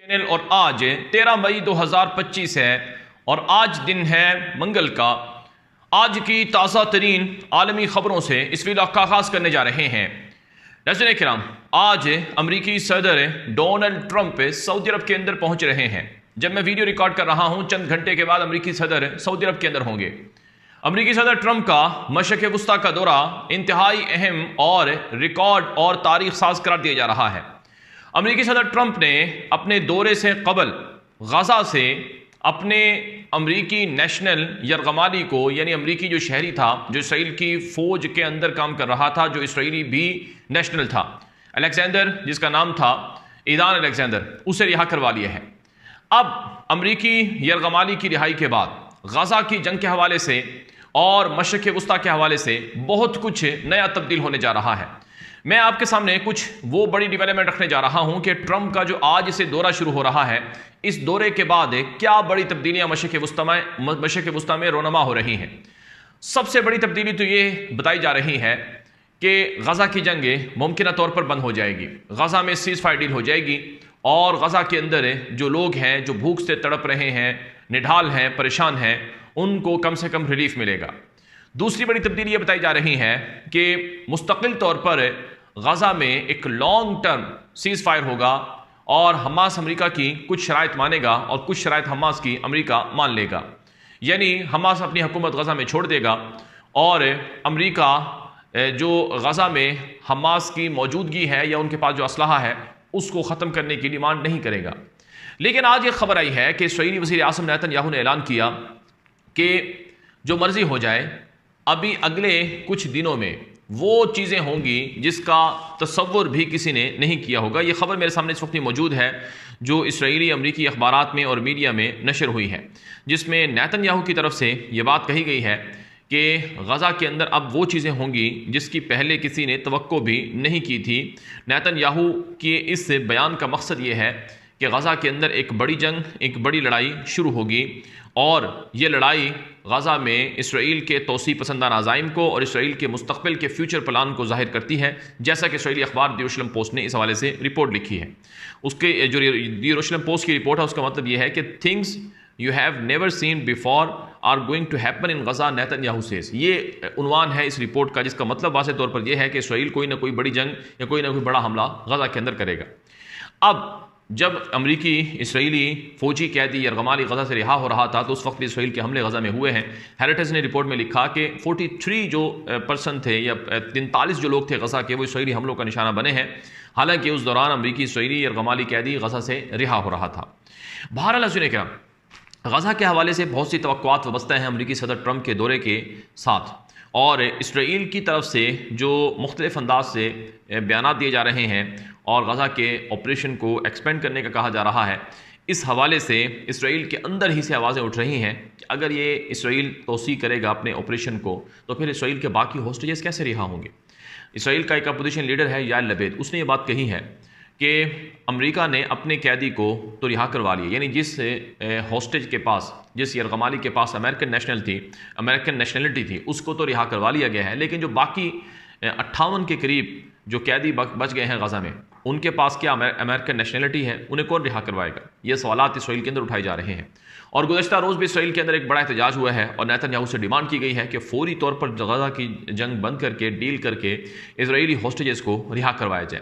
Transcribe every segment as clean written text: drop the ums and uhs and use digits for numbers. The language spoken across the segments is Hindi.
चैनल और आज 13 मई 2025 है और आज दिन है मंगल का। आज की ताज़ा तरीन आलमी ख़बरों से इस वीडियो का आगाज़ करने जा रहे हैं। नाज़रीन किराम, आज अमरीकी सदर डोनाल्ड ट्रंप सऊदी अरब के अंदर पहुंच रहे हैं। जब मैं वीडियो रिकॉर्ड कर रहा हूं, चंद घंटे के बाद अमरीकी सदर सऊदी अरब के अंदर होंगे। अमरीकी सदर ट्रंप का मशरिक़ वस्ता का दौरा इंतहाई अहम और रिकॉर्ड और तारीख साज करार दिया जा रहा है। अमरीकी सदर ट्रंप ने अपने दौरे से कबल गजा से अपने अमरीकी नेशनल यरगमाली को, यानी अमरीकी जो शहरी था जो इसराइल की फ़ौज के अंदर काम कर रहा था, जो इसराइली भी नेशनल था, अलेक्जेंडर जिसका नाम था ईदान अलेक्जेंडर, उसे रिहा करवा लिया है। अब अमरीकी यरगमाली की रिहाई के बाद गजा की जंग के हवाले से और मशरिक़ वस्ता के हवाले से बहुत कुछ नया तब्दील होने जा रहा है। मैं आपके सामने कुछ वो बड़ी डेवलपमेंट रखने जा रहा हूं कि ट्रंप का जो आज से दौरा शुरू हो रहा है, इस दौरे के बाद क्या बड़ी तब्दीलियां मशरिक़ वस्ता में रोनमा हो रही हैं। सबसे बड़ी तब्दीली तो ये बताई जा रही है कि गजा की जंग मुमकिन तौर पर बंद हो जाएगी, गजा में सीज़ फायर डील हो जाएगी और गजा के अंदर जो लोग हैं, जो भूख से तड़प रहे हैं, निढाल हैं, परेशान हैं, उनको कम से कम रिलीफ मिलेगा। दूसरी बड़ी तब्दीली ये बताई जा रही है कि मुस्तकिल तौर पर गजा में एक लॉन्ग टर्म सीज़ फायर होगा और हमास अमेरिका की कुछ शराइत मानेगा और कुछ शराइत हमास की अमेरिका मान लेगा। यानी हमास अपनी हुकूमत गजा में छोड़ देगा और अमेरिका जो गजा में हमास की मौजूदगी है या उनके पास जो असलहा है उसको ख़त्म करने की डिमांड नहीं करेगा। लेकिन आज ये खबर आई है कि इस्राईली वज़ीर आज़म नेतन्याहू ने ऐलान किया कि जो मर्जी हो जाए, अभी अगले कुछ दिनों में वो चीज़ें होंगी जिसका तसव्वुर भी किसी ने नहीं किया होगा। ये खबर मेरे सामने इस वक्त मौजूद है जो इसराइली अमरीकी अखबारात में और मीडिया में नशर हुई है, जिसमें नेतन्याहू की तरफ से ये बात कही गई है कि गजा के अंदर अब वो चीज़ें होंगी जिसकी पहले किसी ने तवक्को भी नहीं की थी। नेतन्याहू के इस बयान का मकसद ये है कि गजा के अंदर एक बड़ी जंग, एक बड़ी लड़ाई शुरू होगी और ये लड़ाई गजा में इसराइल के तोसी पसंदाना अज़ाइम को और इसराइल के मुस्तक़बिल के फ्यूचर प्लान को ज़ाहिर करती है, जैसा कि इसराइली अखबार द यरूशलेम पोस्ट ने इस हवाले से रिपोर्ट लिखी है। उसके जो द यरूशलेम पोस्ट की रिपोर्ट है उसका मतलब ये है कि things you have never seen before are going to happen in Gaza, Netanyahu says. ये उन्वान है इस रिपोर्ट का, जिसका मतलब वाज़े तौर पर यह है कि इसराइल कोई ना कोई बड़ी जंग या कोई ना कोई बड़ा हमला गजा के अंदर करेगा। अब जब अमरीकी इसराइली फ़ौजी कैदी यरगमाली गजा से रिहा हो रहा था तो उस वक्त भी इसराइल के हमले गजा में हुए हैं। हेरिटेज ने रिपोर्ट में लिखा कि 43 जो पर्सन थे या 43 जो लोग थे गजा के, वो इसराइली हमलों का निशाना बने हैं। हालांकि उस दौरान अमरीकी इसराइली यरगमाली कैदी गजा से रिहा हो रहा था। बहरहाल सुने क्या, गजा के हवाले से बहुत सी तवक्कुआत वाबस्ता हैं अमरीकी सदर ट्रंप के दौरे के साथ, और इसराइल की तरफ से जो मुख्तलिफ अंदाज से बयान दिए जा रहे हैं और गजा के ऑपरेशन को एक्सपेंड करने का कहा जा रहा है, इस हवाले से इसराइल के अंदर ही से आवाज़ें उठ रही हैं कि अगर ये इसराइल तोसी करेगा अपने ऑपरेशन को तो फिर इसराइल के बाकी होस्टेजेस कैसे रिहा होंगे। इसराइल का एक अपोजिशन लीडर है यार लबेद, उसने ये बात कही है कि अमेरिका ने अपने कैदी को तो रिहा करवा लिया, यानी जिस हॉस्टेज के पास, जिस यरगमाली के पास अमेरिकन नेशनलिटी थी उसको तो रिहा करवा लिया गया है, लेकिन जो बाकी 58 के करीब जो कैदी बच गए हैं गजा में, उनके पास क्या अमेरिकन नेशनलिटी है, उन्हें कौन रिहा करवाएगा। ये सवालात इसराइल के अंदर उठाए जा रहे हैं। और गुज़श्ता रोज़ भी इसराइल के अंदर एक बड़ा एहतजाज हुआ है और नेतन्याहू से डिमांड की गई है कि फौरी तौर पर गजा की जंग बंद करके डील करके इसराइली हॉस्टेजेस को रिहा करवाया जाए।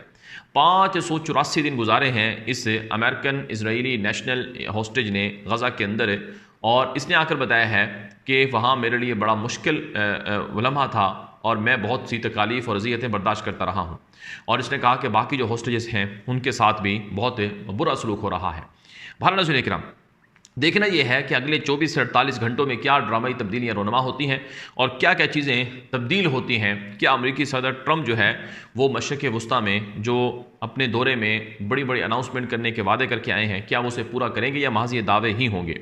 584 दिन गुजारे हैं इस अमेरिकन इसराइली नेशनल हॉस्टेज ने गजा के अंदर, और इसने आकर बताया है कि वहाँ मेरे लिए बड़ा मुश्किल लम्हा था और मैं बहुत सी तकालीफ और अज़ियतें बर्दाश्त करता रहा हूँ। और इसने कहा कि बाकी जो हॉस्टेजेस हैं उनके साथ भी बहुत बुरा सलूक हो रहा है। बहरहाल सुनिए किराम, देखना यह है कि अगले 24 से 48 घंटों में क्या ड्रामाई तब्दीलियाँ रोनमा होती हैं और क्या क्या चीज़ें तब्दील होती हैं। क्या अमरीकी सदर ट्रंप जो है वो मशरिक़ वस्ता में जो अपने दौरे में बड़ी बड़ी अनाउंसमेंट करने के वादे करके आए हैं, क्या वो उसे पूरा करेंगे या महज ये दावे ही होंगे।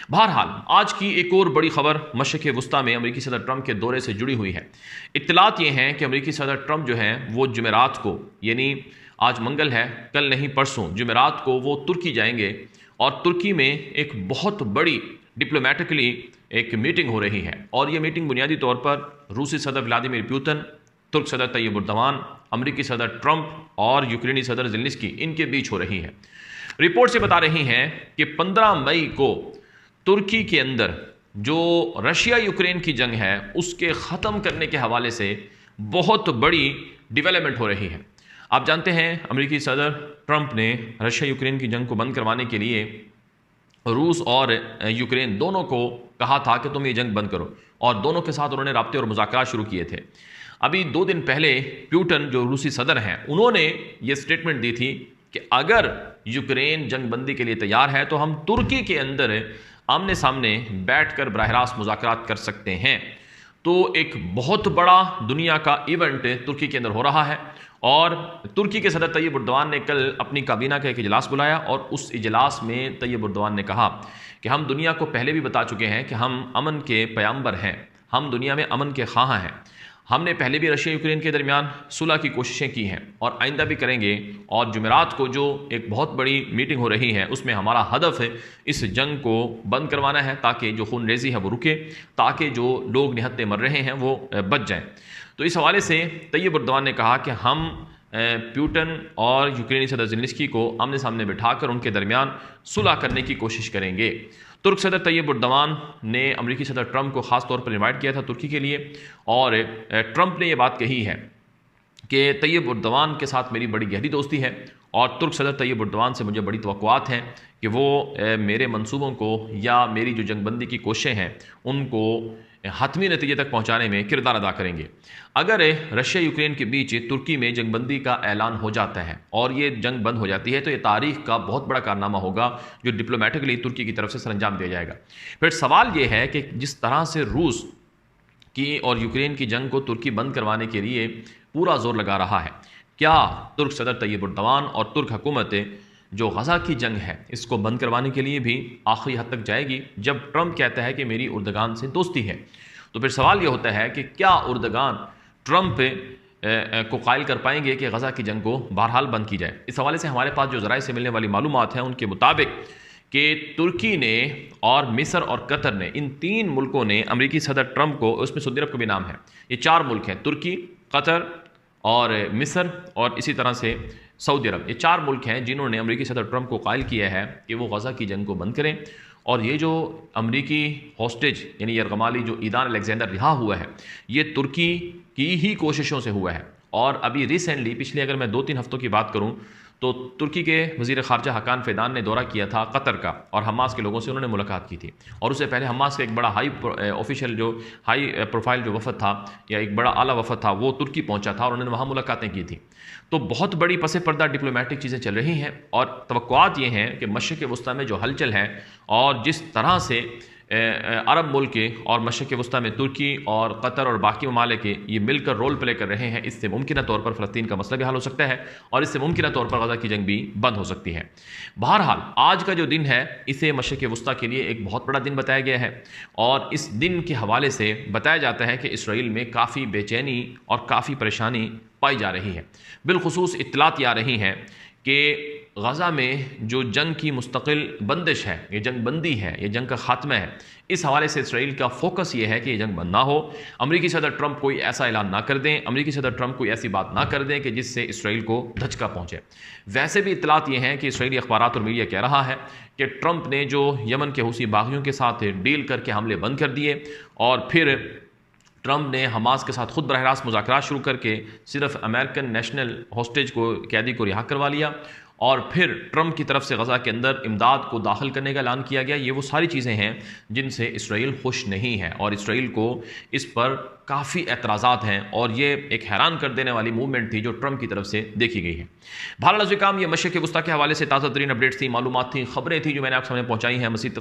बहरहाल आज की एक और बड़ी खबर मशरिक़ वस्ता में अमरीकी सदर ट्रंप के दौरे से जुड़ी हुई है। इत्तलात ये हैं कि अमरीकी सदर ट्रंप जो है वो जुमेरात को, यानी आज मंगल है, कल नहीं परसों जुमेरात को वो तुर्की जाएंगे और तुर्की में एक बहुत बड़ी डिप्लोमेटिकली एक मीटिंग हो रही है। और ये मीटिंग बुनियादी तौर पर रूसी सदर व्लादिमीर पुतिन, तुर्क सदर तैयब एर्दोगान, अमरीकी सदर ट्रंप और यूक्रेनी सदर ज़ेलेंस्की, इनके बीच हो रही है। रिपोर्ट से बता रही हैं कि 15 मई को तुर्की के अंदर जो रशिया यूक्रेन की जंग है उसके ख़त्म करने के हवाले से बहुत बड़ी डेवलपमेंट हो रही है। आप जानते हैं अमेरिकी सदर ट्रंप ने रशिया यूक्रेन की जंग को बंद करवाने के लिए रूस और यूक्रेन दोनों को कहा था कि तुम ये जंग बंद करो, और दोनों के साथ उन्होंने राब्ते और मुज़ाकरात शुरू किए थे। अभी 2 दिन पहले पुतिन जो रूसी सदर हैं उन्होंने ये स्टेटमेंट दी थी कि अगर यूक्रेन जंग बंदी के लिए तैयार है तो हम तुर्की के अंदर आमने सामने बैठकर बराह रास्त मुज़ाकरात कर सकते हैं। तो एक बहुत बड़ा दुनिया का इवेंट तुर्की के अंदर हो रहा है, और तुर्की के सदर तैयब एर्दोगान ने कल अपनी काबीना का एक इजलास बुलाया, और उस इजलास में तैयब एर्दोगान ने कहा कि हम दुनिया को पहले भी बता चुके हैं कि हम अमन के पैगंबर हैं, हम दुनिया में अमन के ख्वाह हैं। हमने पहले भी रशिया यूक्रेन के दरमियान सुलह की कोशिशें की हैं और आइंदा भी करेंगे, और जुमेरात को जो एक बहुत बड़ी मीटिंग हो रही है उसमें हमारा हदफ है इस जंग को बंद करवाना है, ताकि जो खून रेजी है वो रुके, ताकि जो लोग निहत्ते मर रहे हैं वो बच जाएं। तो इस हवाले से तैयब एर्दोगान ने कहा कि हम पुतिन और यूक्रेनी सदर ज़ेलेंस्की को आमने सामने बिठाकर उनके दरमियान सुलह करने की कोशिश करेंगे। तुर्क सदर तैयब एर्दोगान ने अमेरिकी सदर ट्रंप को ख़ास तौर पर इनवाइट किया था तुर्की के लिए, और ट्रंप ने यह बात कही है कि तैयब एर्दोगान के साथ मेरी बड़ी गहरी दोस्ती है, और तुर्क सदर तैयब एर्दोगान से मुझे बड़ी तवक्कुआत हैं कि वो मेरे मंसूबों को या मेरी जो जंगबंदी की कोशिशें हैं उनको हतमी नतीजे तक पहुंचाने में किरदार अदा करेंगे। अगर रशिया यूक्रेन के बीच तुर्की में जंगबंदी का ऐलान हो जाता है और ये जंग बंद हो जाती है तो ये तारीख का बहुत बड़ा कारनामा होगा जो डिप्लोमेटिकली तुर्की की तरफ से सरंजाम दिया जाएगा। फिर सवाल ये है कि जिस तरह से रूस की और यूक्रेन की जंग को तुर्की बंद करवाने के लिए पूरा जोर लगा रहा है, क्या तुर्क सदर तैयब एर्दोगान और तुर्क हुकूमत जो गज़ा की जंग है इसको बंद करवाने के लिए भी आखिरी हद तक जाएगी? जब ट्रंप कहता है कि मेरी एर्दोगान से दोस्ती है, तो फिर सवाल ये होता है कि क्या एर्दोगान ट्रंप को कायल कर पाएंगे कि गज़ा की जंग को बहरहाल बंद की जाए? इस हवाले से हमारे पास जो ज़राए से मिलने वाली मालूमात हैं उनके मुताबिक कि तुर्की ने और मिस्र और कतर ने, इन 3 मुल्कों ने अमेरिकी सदर ट्रंप को, उसमें सऊदी अरब का भी नाम है, ये 4 मुल्क हैं, तुर्की, कतर और मिस्र और इसी तरह से सऊदी अरब, ये 4 मुल्क हैं जिन्होंने अमेरिकी सदर ट्रंप को कायल किया है कि वो गज़ा की जंग को बंद करें। और ये जो अमेरिकी हॉस्टेज यानी यरगमाली जो ईदान अलेक्जेंडर रिहा हुआ है, ये तुर्की की ही कोशिशों से हुआ है। और अभी रिसेंटली पिछले अगर मैं 2-3 हफ्तों की बात करूं तो तुर्की के वज़ीर ख़ारजा हकान फ़िदान ने दौरा किया था कतर का, और हमास के लोगों से उन्होंने मुलाकात की थी। और उससे पहले हमास का एक बड़ा हाई ऑफिशियल जो हाई प्रोफाइल जो वफ़द था या एक बड़ा आला वफ़द था वो तुर्की पहुंचा था और उन्होंने वहाँ मुलाकातें की थी। तो बहुत बड़ी पसे पर्दा डिप्लोमेटिक चीज़ें चल रही हैं, और तवक्कुआत ये हैं कि मशरिक़ वस्ता में जो हलचल है और जिस तरह से अरब मुल्क और मशरिक़ वस्ता में तुर्की और कतर और बाकी ममालिक ये मिलकर रोल प्ले कर रहे हैं, इससे मुमकिन तौर पर फ़लस्तीन का मसला भी हल हो सकता है और इससे मुमकिन तौर पर गज़ा की जंग भी बंद हो सकती है। बहरहाल आज का जो दिन है इसे मशरिक़ वस्ता के लिए एक बहुत बड़ा दिन बताया गया है, और इस दिन के हवाले से बताया जाता है कि इसराइल में काफ़ी बेचैनी और काफ़ी परेशानी पाई जा रही है। बिलखुसूस इत्तलात आ रही हैं कि गज़ा में जो जंग की मुस्तकिल बंदिश है, ये जंग बंदी है, ये जंग का खात्मा है, इस हवाले से इसराइल का फोकस ये है कि ये जंग बंद ना हो। अमेरिकी सदर ट्रंप कोई ऐसा ऐलान ना कर दें, अमेरिकी सदर ट्रंप कोई ऐसी बात ना कर दें कि जिससे इसराइल को धचका पहुँचे। वैसे भी इत्तलात ये हैं कि इसराइली अखबारात और मीडिया कह रहा है कि ट्रंप ने जो यमन के हूसी बागियों के साथ डील करके हमले बंद कर दिए, और फिर ट्रंप ने हमास के साथ खुद बरह रास्त मुज़ाकरात शुरू करके सिर्फ अमेरिकन नेशनल हॉस्टेज को, कैदी को रिहा करवा लिया, और फिर ट्रंप की तरफ से गज़ा के अंदर इमदाद को दाखिल करने का ऐलान किया गया। ये वो सारी चीज़ें हैं जिनसे इसराइल खुश नहीं है, और इसराइल को इस पर काफ़ी एतराज़ात हैं, और ये एक हैरान कर देने वाली मूवमेंट थी जो ट्रंप की तरफ से देखी गई है। बहरहाल ये मशरिक़ वस्ता के हवाले से ताज़ा तरीन अपडेट्स थी, मालूमात थी, खबरें थी जो मैंने आप सामने पहुँचाई हैं। मज़ीद